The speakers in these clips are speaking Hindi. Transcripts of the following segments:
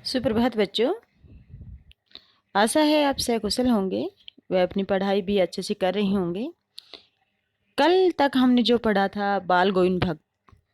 सुप्रभात बच्चों। आशा है आप सकुशल होंगे। वह अपनी पढ़ाई भी अच्छे से कर रही होंगे। कल तक हमने जो पढ़ा था बाल गोविंद भक्त,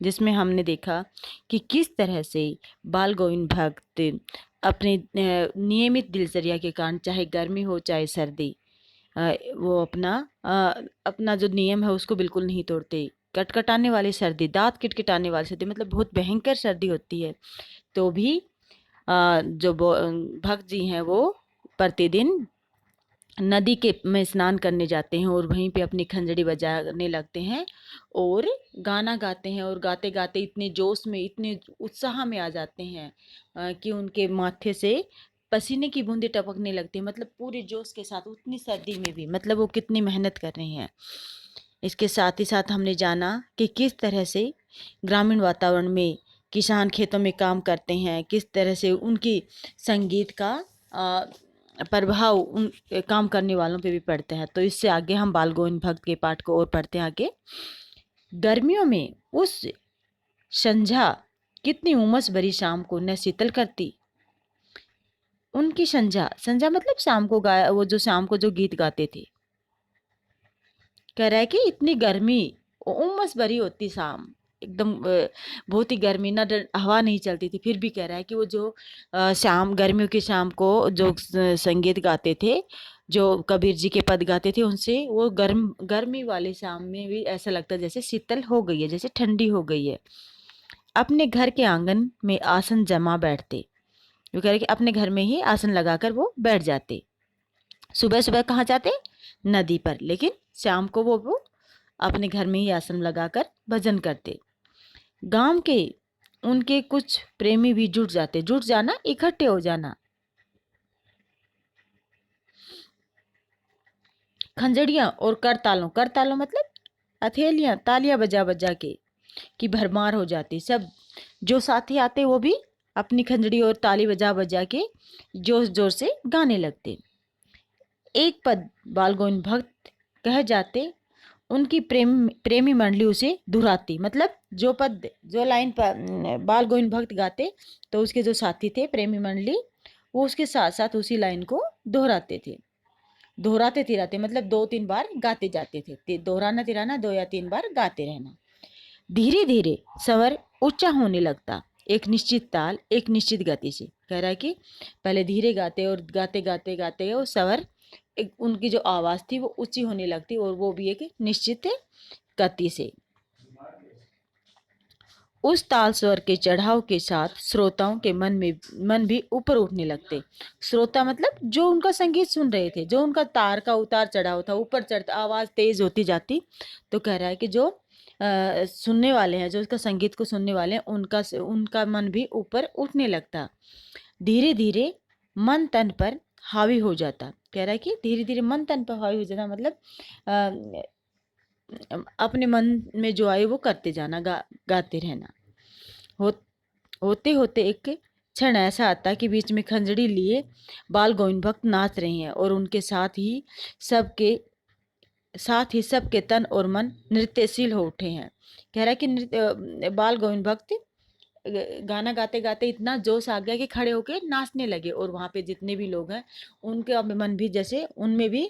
जिसमें हमने देखा कि किस तरह से बाल गोविंद भक्त अपने नियमित दिनचर्या के कारण, चाहे गर्मी हो चाहे सर्दी, वो अपना जो नियम है उसको बिल्कुल नहीं तोड़ते। कटकटाने वाली सर्दी, दांत किटकिटाने वाली सर्दी, मतलब बहुत भयंकर सर्दी होती है, तो भी जो भक्त जी हैं वो प्रतिदिन नदी के में स्नान करने जाते हैं और वहीं पे अपनी खंजड़ी बजाने लगते हैं और गाना गाते हैं। और गाते गाते इतने जोश में, इतने उत्साह में आ जाते हैं कि उनके माथे से पसीने की बूंदें टपकने लगती हैं। मतलब पूरे जोश के साथ, उतनी सर्दी में भी, मतलब वो कितनी मेहनत कर रहे हैं। इसके साथ ही साथ हमने जाना कि किस तरह से ग्रामीण वातावरण में किसान खेतों में काम करते हैं, किस तरह से उनकी संगीत का प्रभाव उन काम करने वालों पे भी पड़ता है। तो इससे आगे हम बाल गोविंद भक्त के पाठ को और पढ़ते हैं आगे। गर्मियों में उस संझा कितनी उमस भरी शाम को न शीतल करती। उनकी संझा, संझा मतलब शाम को गाया, वो जो शाम को जो गीत गाते थे। कह रहा है कि इतनी गर्मी, उमस भरी होती शाम, एकदम बहुत ही गर्मी, ना हवा नहीं चलती थी। फिर भी कह रहा है कि वो जो शाम, गर्मियों की शाम को जो संगीत गाते थे, जो कबीर जी के पद गाते थे, उनसे वो गर्मी वाली शाम में भी ऐसा लगता है जैसे शीतल हो गई है, जैसे ठंडी हो गई है। अपने घर के आंगन में आसन जमा बैठते। वो कह रहे कि अपने घर में ही आसन लगाकर वो बैठ जाते। सुबह सुबह कहाँ जाते? नदी पर। लेकिन शाम को वो अपने घर में ही आसन लगाकर भजन करते। गांव के उनके कुछ प्रेमी भी जुट जाते। जुट जाना, इकट्ठे हो जाना। खंजड़ियां और करतालों, करतालों मतलब हथेलियां, तालियां बजा बजा के कि भरमार हो जाती। सब जो साथी आते वो भी अपनी खंजड़ी और ताली बजा बजा के जोर जोर से गाने लगते। एक पद बाल गोविंद भक्त कह जाते, उनकी प्रेमी मंडली उसे दोहराती। मतलब जो पद, जो लाइन पर बाल गोविंद भक्त गाते, तो उसके जो साथी थे, प्रेमी मंडली, वो उसके साथ साथ उसी लाइन को दोहराते थे। दोहराते तिराते मतलब 2-3 बार गाते जाते थे। दोहराना तिराना, 2 या 3 बार गाते रहना। धीरे धीरे स्वर ऊंचा होने लगता, एक निश्चित ताल, एक निश्चित गति से। कह रहा है कि पहले धीरे गाते और गाते गाते गाते वो स्वर, एक उनकी जो आवाज़ थी वो ऊंची होने लगती, और वो भी एक निश्चित गति से। उस ताल स्वर के चढ़ाव के साथ श्रोताओं के मन भी ऊपर उठने लगते। श्रोता मतलब जो उनका संगीत सुन रहे थे, जो उनका तार का उतार चढ़ाव था, ऊपर चढ़ता, आवाज़ तेज होती जाती। तो कह रहा है कि जो सुनने वाले हैं, जो उसका संगीत को सुनने वाले हैं, उनका मन भी ऊपर उठने लगता। धीरे धीरे मन तन पर हावी हो जाता। कह रहा है कि धीरे धीरे मन तन पर हावी हो जाता, मतलब अपने मन में जो आए वो करते जाना, गाते रहना। हो होते होते एक क्षण ऐसा आता कि बीच में खंजड़ी लिए बाल गोविंद भक्त नाच रहे हैं, और उनके साथ ही सबके तन और मन नृत्यशील हो उठे हैं। कह रहा है कि बाल गोविंद भक्त गाना गाते गाते इतना जोश आ गया कि खड़े होके नाचने लगे, और वहाँ पे जितने भी लोग हैं उनके मन भी जैसे उनमें भी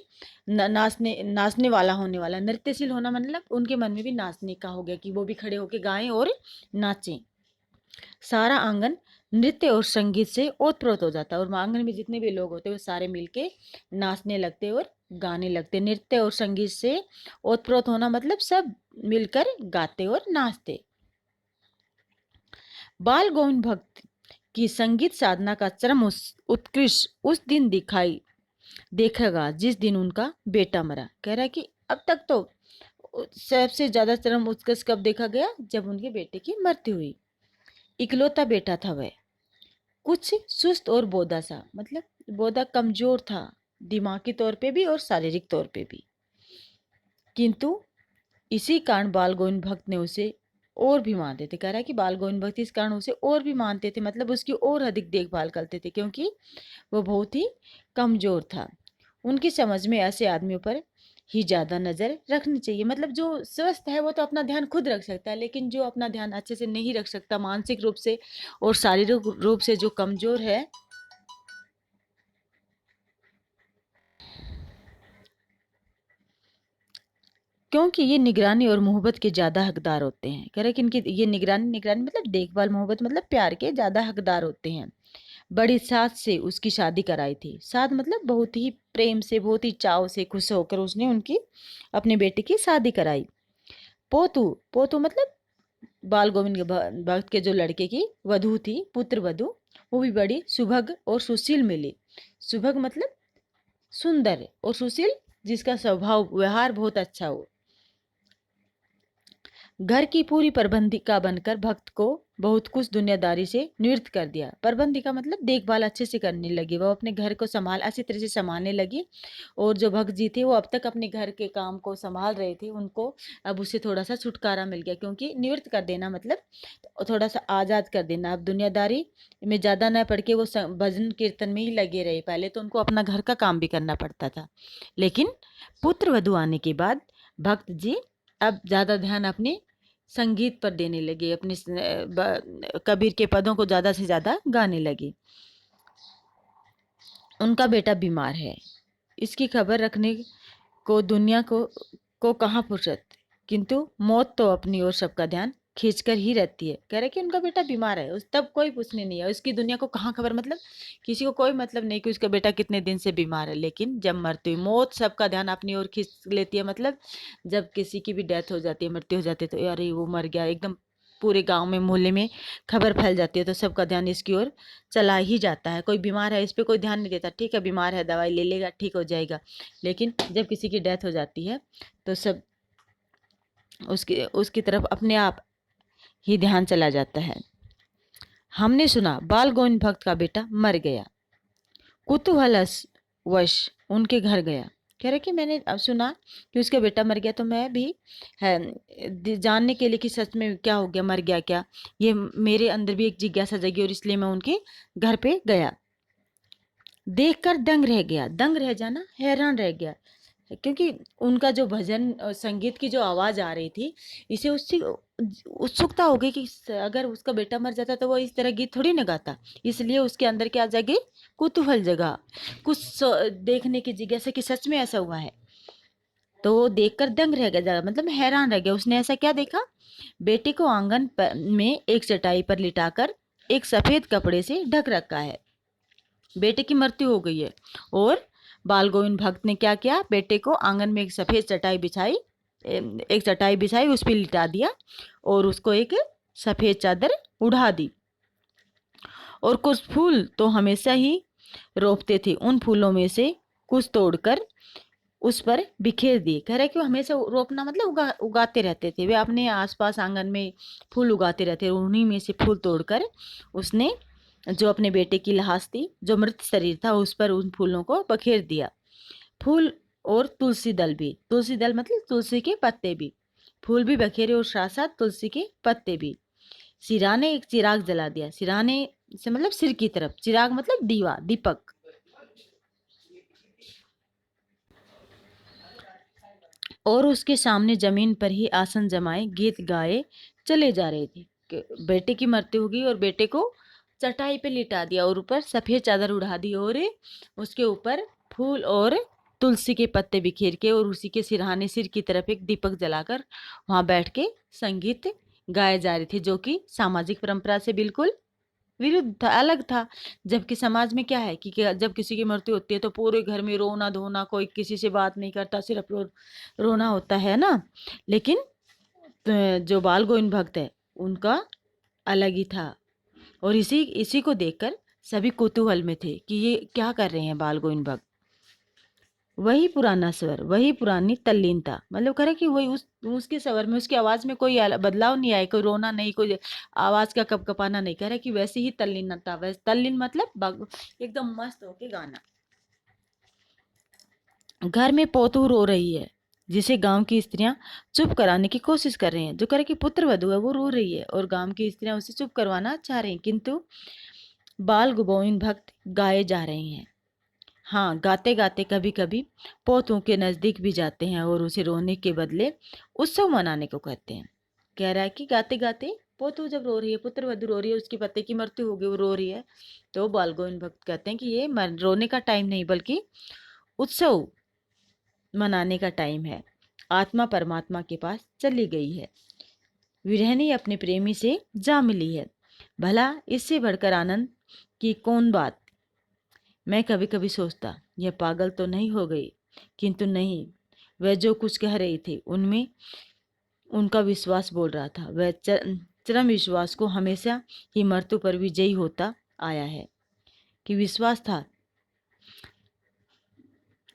नाचने वाला होने वाला। नृत्यशील होना मतलब उनके मन में भी नाचने का हो गया कि वो भी खड़े होके गाएं और नाचें। सारा आंगन नृत्य और संगीत से ओतप्रोत हो जाता, और आंगन में जितने भी लोग होते वो सारे मिलके नाचने लगते और गाने लगते। नृत्य और संगीत से ओतप्रोत होना मतलब सब मिलकर गाते और नाचते। बाल गोविंद भक्त की संगीत साधना का चरम उत्कृष्ट उस दिन देखेगा जिस दिन उनका बेटा मरा। कह रहा है कि अब तक तो सबसे ज्यादा चरम उत्कृष्ट कब देखा गया? जब उनके बेटे की मृत्यु हुई। इकलौता बेटा था वह, कुछ सुस्त और बोधा सा, मतलब बोधा, कमजोर था दिमागी तौर पे भी और शारीरिक तौर पे भी। किंतु इसी कारण बाल गोविंद भक्त ने उसे और भी मानते थे। कह रहा है कि बाल गोविंद भक्त इस कारण उसे और भी मानते थे, मतलब उसकी और अधिक देखभाल करते थे, क्योंकि वो बहुत ही कमजोर था। उनकी समझ में ऐसे आदमियों पर ही ज़्यादा नज़र रखनी चाहिए। मतलब जो स्वस्थ है वो तो अपना ध्यान खुद रख सकता है, लेकिन जो अपना ध्यान अच्छे से नहीं रख सकता, मानसिक रूप से और शारीरिक रूप से जो कमज़ोर है, क्योंकि ये निगरानी और मोहब्बत के ज़्यादा हकदार होते हैं। कह रहे कि इनकी ये निगरानी निगरानी मतलब देखभाल, मोहब्बत मतलब प्यार के ज़्यादा हकदार होते हैं। बड़ी सास से उसकी शादी कराई थी। सास मतलब बहुत ही प्रेम से, बहुत ही चाव से, खुश होकर उसने उनकी अपने बेटे की शादी कराई। पोतू, पोतू मतलब बाल गोविंद भक्त के जो लड़के की वधू थी, पुत्र वधू, वो भी बड़ी सुभग और सुशील मिली। सुभग मतलब सुंदर, और सुशील जिसका स्वभाव व्यवहार बहुत अच्छा हो। घर की पूरी प्रबंधिका बनकर भक्त को बहुत कुछ दुनियादारी से निवृत्त कर दिया। प्रबंधिका मतलब देखभाल अच्छे से करने लगी, वो अपने घर को संभाल अच्छी तरह से संभालने लगी। और जो भक्त जी थे वो अब तक अपने घर के काम को संभाल रहे थे, उनको अब उससे थोड़ा सा छुटकारा मिल गया, क्योंकि निवृत्त कर देना मतलब थोड़ा सा आज़ाद कर देना। अब दुनियादारी में ज़्यादा न पड़ के वो भजन कीर्तन में ही लगे रहे। पहले तो उनको अपना घर का काम भी करना पड़ता था, लेकिन पुत्र वधू आने के बाद भक्त जी अब ज़्यादा ध्यान अपने संगीत पर देने लगे, अपने कबीर के पदों को ज़्यादा से ज़्यादा गाने लगे। उनका बेटा बीमार है, इसकी खबर रखने को दुनिया को कहाँ फुर्सत, किंतु मौत तो अपनी ओर सबका ध्यान खींच कर ही रहती है। कह रहे कि उनका बेटा बीमार है, उस तब कोई पूछने नहीं है, उसकी दुनिया को कहाँ खबर, मतलब किसी को कोई मतलब नहीं कि उसका बेटा कितने दिन से बीमार है। लेकिन जब मरती हुई मौत सबका ध्यान अपनी ओर खींच लेती है, मतलब जब किसी की भी डेथ हो जाती है, मृत्यु हो जाती है, तो अरे वो मर गया, एकदम पूरे गांव में, मोहल्ले में खबर फैल जाती है, तो सबका ध्यान इसकी ओर चला ही जाता है। कोई बीमार है, इस पर कोई ध्यान नहीं देता, ठीक है बीमार है, दवाई ले लेगा, ठीक हो जाएगा। लेकिन जब किसी की डेथ हो जाती है तो सब उसकी उसकी तरफ अपने आप ही ध्यान चला जाता है। हमने सुना बाल गोविंद भक्त का बेटा मर गया, कुतूहलवश वश उनके घर गया। कह रहे कि मैंने अब सुना कि उसका बेटा मर गया, तो मैं भी है जानने के लिए कि सच में क्या हो गया, मर गया क्या, ये मेरे अंदर भी एक जिज्ञासा जगी, और इसलिए मैं उनके घर पे गया। देखकर दंग रह गया, दंग रह जाना, हैरान रह गया, क्योंकि उनका जो भजन संगीत की जो आवाज़ आ रही थी, इसे उससे उत्सुकता हो गई कि अगर उसका बेटा मर जाता तो वो इस तरह गीत थोड़ी ना गाता। इसलिए उसके अंदर क्या जगी, कुतूहल जगा, कुछ देखने की जिज्ञासा कि सच में ऐसा हुआ है। तो वो देखकर दंग रह गया, मतलब हैरान रह गया। उसने ऐसा क्या देखा, बेटे को आंगन में एक चटाई पर लिटाकर एक सफ़ेद कपड़े से ढक रखा है। बेटे की मृत्यु हो गई है, और बाल गोविंद भक्त ने क्या किया, बेटे को आंगन में एक सफ़ेद चटाई बिछाई, एक चटाई बिछाई, उस पर लिटा दिया, और उसको एक सफ़ेद चादर उड़ा दी। और कुछ फूल तो हमेशा ही रोपते थे, उन फूलों में से कुछ तोड़कर उस पर बिखेर दिए। कह रहे कि वो हमेशा रोपना मतलब उगाते रहते थे, वे अपने आसपास आंगन में फूल उगाते रहते, उन्हीं में से फूल तोड़कर उसने जो अपने बेटे की लाश थी, जो मृत शरीर था, उस पर उन फूलों को बखेर दिया। फूल और तुलसी दल भी, तुलसी दल मतलब तुलसी के पत्ते भी, फूल भी बखेरे और साथ साथ तुलसी के पत्ते भी। सिराने एक चिराग जला दिया, सिराने से मतलब सिर की तरफ, चिराग मतलब दीवा, दीपक। और उसके सामने जमीन पर ही आसन जमाए गीत गाए चले जा रहे थे। बेटे की मृत्यु होगी और बेटे को चटाई पे लिटा दिया और ऊपर सफेद चादर उड़ा दी, और उसके ऊपर फूल और तुलसी के पत्ते बिखेर के, और उसी के सिरहाने सिर की तरफ एक दीपक जलाकर वहां बैठ के संगीत गाए जा रहे थे, जो कि सामाजिक परंपरा से बिल्कुल विरुद्ध था, अलग था। जबकि समाज में क्या है कि जब किसी की मृत्यु होती है तो पूरे घर में रोना धोना, कोई किसी से बात नहीं करता, सिर्फ रोना होता है ना। लेकिन जो बाल गोविंद भक्त है उनका अलग ही था, और इसी इसी को देखकर सभी कुतूहल में थे कि ये क्या कर रहे हैं बाल गोविंद भक्त। वही पुराना स्वर, वही पुरानी तल्लीनता, मतलब करे कि वही उसके स्वर में, उसकी आवाज़ में कोई बदलाव नहीं आया, कोई रोना नहीं, कोई आवाज़ का कपकपाना नहीं, कह रहा कि वैसे ही तल्लीनता, वैसे तल्लीन मतलब एकदम मस्त होके गाना। घर में पोतू रो रही है, जिसे गांव की स्त्रियां चुप कराने की कोशिश कर रही हैं। जो करे कि पुत्र वधू है वो रो रही है, और गांव की स्त्रियां उसे चुप करवाना चाह रही हैं, किंतु बाल गोविंद भक्त गाए जा रहे हैं। हाँ, गाते गाते कभी कभी पोतों के नज़दीक भी जाते हैं और उसे रोने के बदले उत्सव मनाने को कहते हैं। कह रहा है कि गाते गाते पोतू जब रो रही है, पुत्र वधू रो रही है, उसके पति की मृत्यु हो गई, वो रो रही है, तो बाल गोविंद भक्त कहते हैं कि ये रोने का टाइम नहीं बल्कि उत्सव मनाने का टाइम है। आत्मा परमात्मा के पास चली गई है, विरहनी अपने प्रेमी से जा मिली है। भला इससे बढ़कर आनंद की कौन बात। मैं कभी कभी सोचता यह पागल तो नहीं हो गई, किंतु नहीं, वह जो कुछ कह रही थी उनमें उनका विश्वास बोल रहा था। वह चरम विश्वास को हमेशा ही मृत्यु पर विजयी होता आया है। कि विश्वास था,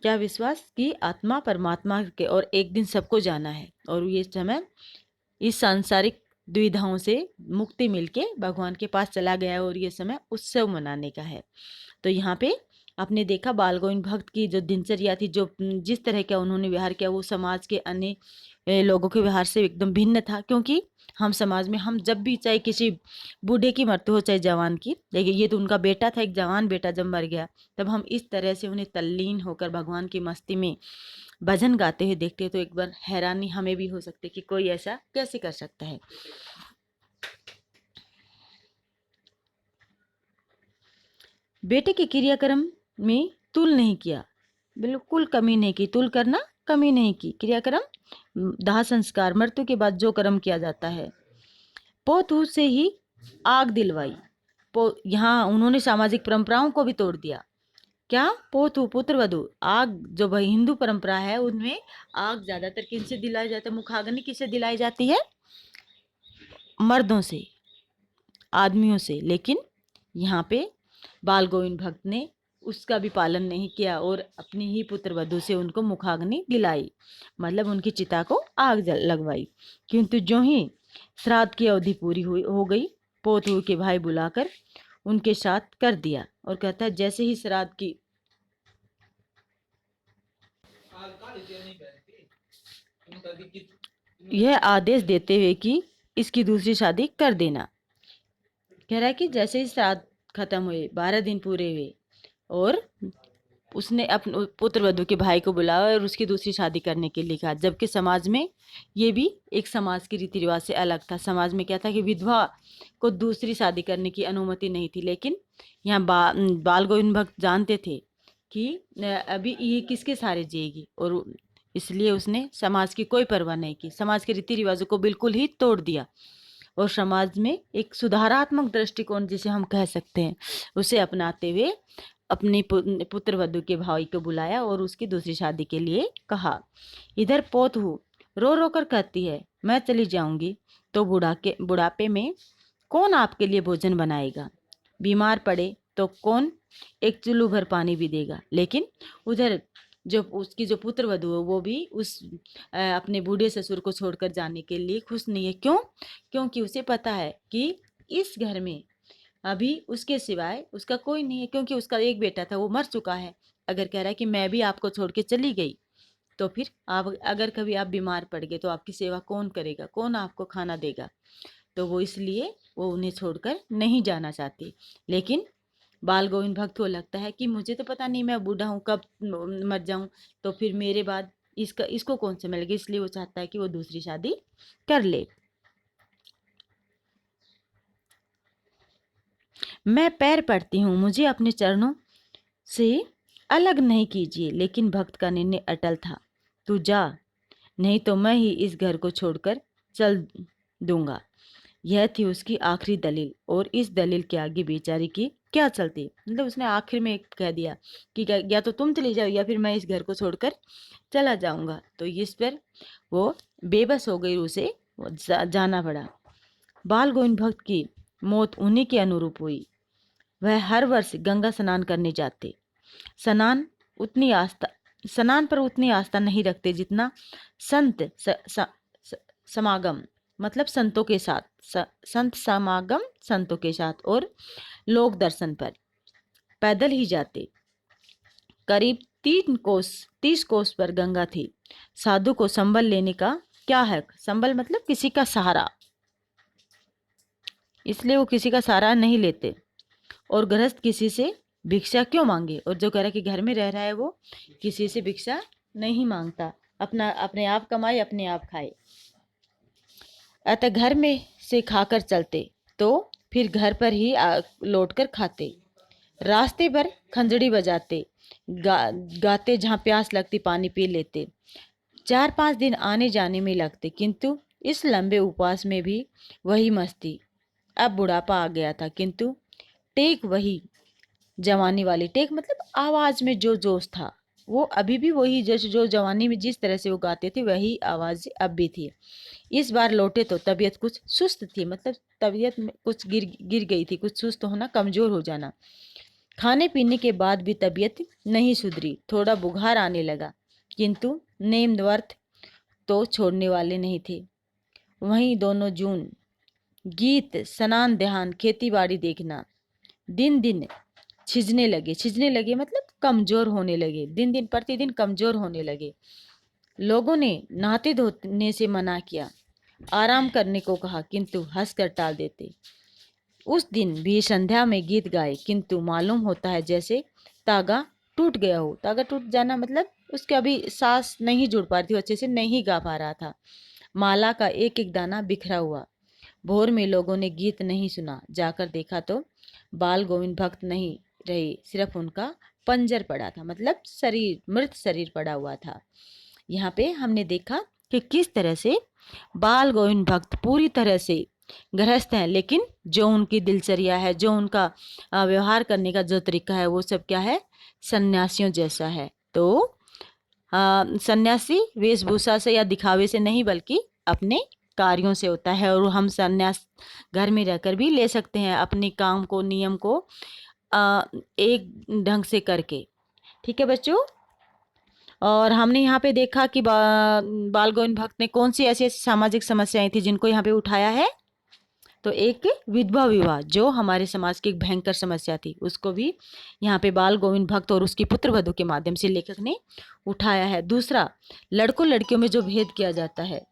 क्या विश्वास कि आत्मा परमात्मा के और एक दिन सबको जाना है, और ये समय इस सांसारिक दुविधाओं से मुक्ति मिलके भगवान के पास चला गया है, और ये समय उत्सव मनाने का है। तो यहाँ पे आपने देखा बाल गोविंद भक्त की जो दिनचर्या थी, जो जिस तरह का उन्होंने व्यवहार किया, वो समाज के अन्य लोगों के व्यवहार से एकदम भिन्न था। क्योंकि हम समाज में हम जब भी, चाहे किसी बूढ़े की मृत्यु हो चाहे जवान की, लेकिन ये तो उनका बेटा था, एक जवान बेटा जब मर गया, तब हम इस तरह से उन्हें तल्लीन होकर भगवान की मस्ती में भजन गाते हुए देखते, तो एक बार हैरानी हमें भी हो सकती है कि कोई ऐसा कैसे कर सकता है। बेटे के क्रियाक्रम में तुल नहीं किया, बिल्कुल कमी नहीं की। तुल करना, कमी नहीं की। क्रियाक्रम दाह संस्कार, मृत्यु के बाद जो कर्म किया जाता है। पोतू से ही आग दिलवाई। यहाँ उन्होंने सामाजिक परंपराओं को भी तोड़ दिया। क्या? पोतू पुत्र वधू, आग जो भाई हिंदू परंपरा है उनमें आग ज्यादातर किनसे दिलाई जाती है? मुखाग्नि किससे दिलाई जाती है? मर्दों से, आदमियों से। लेकिन यहाँ पे बाल गोविंद भक्त ने उसका भी पालन नहीं किया और अपनी ही पुत्र वधू से उनको मुखाग्नि दिलाई, मतलब उनकी चिता को आग लगवाई। किंतु जो ही श्राद्ध की अवधि पूरी हो गई, पोतू के भाई बुलाकर उनके साथ कर दिया, और कहता है जैसे ही श्राद्ध की यह आदेश देते हुए कि इसकी दूसरी शादी कर देना। कह रहा है कि जैसे ही श्राद्ध खत्म हुए, 12 दिन पूरे हुए, और उसने अपने पुत्र वधू के भाई को बुलाया और उसकी दूसरी शादी करने के लिए कहा। जबकि समाज में ये भी एक समाज की रीति रिवाज से अलग था। समाज में क्या था कि विधवा को दूसरी शादी करने की अनुमति नहीं थी। लेकिन यहाँ बाल गोविंद भक्त जानते थे कि अभी ये किसके सहारे जिएगी, और इसलिए उसने समाज की कोई परवाह नहीं की, समाज के रीति रिवाजों को बिल्कुल ही तोड़ दिया, और समाज में एक सुधारात्मक दृष्टिकोण जिसे हम कह सकते हैं उसे अपनाते हुए अपने पुत्र वधू के भाई को बुलाया और उसकी दूसरी शादी के लिए कहा। इधर पोतहू रो रो कर कहती है, मैं चली जाऊंगी तो बुढ़ापे में कौन आपके लिए भोजन बनाएगा? बीमार पड़े तो कौन एक चुल्लू भर पानी भी देगा? लेकिन उधर जो उसकी जो पुत्र वधू है वो भी उस अपने बूढ़े ससुर को छोड़कर जाने के लिए खुश नहीं है। क्यों? क्योंकि उसे पता है कि इस घर में अभी उसके सिवाय उसका कोई नहीं है, क्योंकि उसका एक बेटा था वो मर चुका है। अगर कह रहा है कि मैं भी आपको छोड़ के चली गई तो फिर आप अगर कभी आप बीमार पड़ गए तो आपकी सेवा कौन करेगा, कौन आपको खाना देगा? तो वो इसलिए वो उन्हें छोड़कर नहीं जाना चाहती। लेकिन बाल गोविंद भक्त को लगता है कि मुझे तो पता नहीं, मैं बूढ़ा हूँ, कब मर जाऊं, तो फिर मेरे बाद इसको कौन से मिलेगा, इसलिए वो चाहता है कि वो दूसरी शादी कर ले। मैं पैर पड़ती हूँ, मुझे अपने चरणों से अलग नहीं कीजिए। लेकिन भक्त का निर्णय अटल था। तू जा, नहीं तो मैं ही इस घर को छोड़कर चल दूंगा। यह थी उसकी आखिरी दलील, और इस दलील के आगे बेचारी की क्या चलती। मतलब उसने आखिर में कह दिया कि या तो तुम चली जाओ या फिर मैं इस घर को छोड़कर चला जाऊंगा। तो इस पर वो बेबस हो गई, उसे जाना पड़ा। बाल गोविंद भक्त की मौत उन्हीं के अनुरूप हुई। वह हर वर्ष गंगा स्नान करने जाते। स्नान उतनी आस्था स्नान पर उतनी आस्था नहीं रखते जितना संत समागम, मतलब संतों के साथ, संत समागम संतों के साथ, और लोक दर्शन पर पैदल ही जाते। करीब 30 कोस पर गंगा थी। साधु को संबल लेने का क्या हक? संबल मतलब किसी का सहारा, इसलिए वो किसी का सहारा नहीं लेते, और गृहस्थ किसी से भिक्षा क्यों मांगे। और जो कह रहा है कि घर में रह रहा है वो किसी से भिक्षा नहीं मांगता, अपना अपने आप कमाए अपने आप खाए। अतः घर में से खाकर चलते तो फिर घर पर ही लौटकर खाते। रास्ते पर खंजड़ी बजाते, गाते जहाँ प्यास लगती पानी पी लेते। 4-5 दिन आने जाने में लगते, किंतु इस लंबे उपवास में भी वही मस्ती। अब बुढ़ापा आ गया था, किंतु टेक वही जवानी वाली। टेक मतलब आवाज में जो जोश था वो अभी भी वही, जैसे जो जवानी में जिस तरह से वो गाते थे वही आवाज अब भी थी। इस बार लौटे तो तबीयत कुछ सुस्त थी, मतलब तबीयत में कुछ गिर गिर गई थी, कुछ सुस्त होना, कमजोर हो जाना। खाने पीने के बाद भी तबीयत नहीं सुधरी, थोड़ा बुखार आने लगा, किंतु नेम वर्थ तो छोड़ने वाले नहीं थे। वहीं दोनों जून, गीत, स्नान ध्यान, खेती बाड़ी देखना दिन दिन छिजने लगे मतलब कमजोर होने लगे, दिन दिन प्रतिदिन कमजोर होने लगे। लोगों ने नहाते धोने से मना किया, आराम करने को कहा, किंतु हंसकर टाल देते। उस दिन भी संध्या में गीत गाए, किंतु मालूम होता है जैसे तागा टूट गया हो। तागा टूट जाना मतलब उसके अभी सांस नहीं जुड़ पा रही थी, अच्छे से नहीं गा पा रहा था। माला का एक एक दाना बिखरा हुआ। भोर में लोगों ने गीत नहीं सुना, जाकर देखा तो बाल गोविंद भक्त नहीं रहे, सिर्फ उनका पंजर पड़ा था, मतलब शरीर, मृत शरीर पड़ा हुआ था। यहाँ पे हमने देखा कि किस तरह से बाल गोविंद भक्त पूरी तरह से गृहस्थ हैं, लेकिन जो उनकी दिलचर्या है, जो उनका व्यवहार करने का जो तरीका है वो सब क्या है, सन्यासियों जैसा है। तो सन्यासी वेशभूषा से या दिखावे से नहीं बल्कि अपने कार्यों से होता है। और हम सन्यास घर में रहकर भी ले सकते हैं अपने काम को, नियम को एक ढंग से करके। ठीक है बच्चों। और हमने यहाँ पे देखा कि बाल गोविंद भक्त ने कौन सी ऐसी ऐसी सामाजिक समस्याएं थी जिनको यहाँ पे उठाया है। तो एक विधवा विवाह जो हमारे समाज की एक भयंकर समस्या थी, उसको भी यहाँ पे बाल गोविंद भक्त और उसकी पुत्र वधू के माध्यम से लेखक ने उठाया है। दूसरा, लड़कों लड़कियों में जो भेद किया जाता है,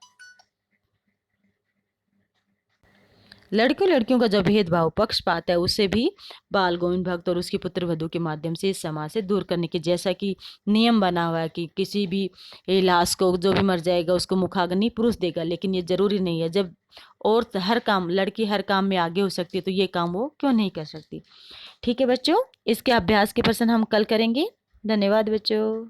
लड़के लड़कियों का जो भेदभाव, पक्षपात है, उसे भी बाल गोविंद भक्त और उसकी पुत्र वधू के माध्यम से इस समाज से दूर करने की, जैसा कि नियम बना हुआ है कि किसी भी लाश को जो भी मर जाएगा उसको मुखाग्नि पुरुष देगा, लेकिन ये जरूरी नहीं है। जब औरत हर काम, लड़की हर काम में आगे हो सकती है तो ये काम वो क्यों नहीं कर सकती। ठीक है बच्चों, इसके अभ्यास के प्रश्न हम कल करेंगे। धन्यवाद बच्चों।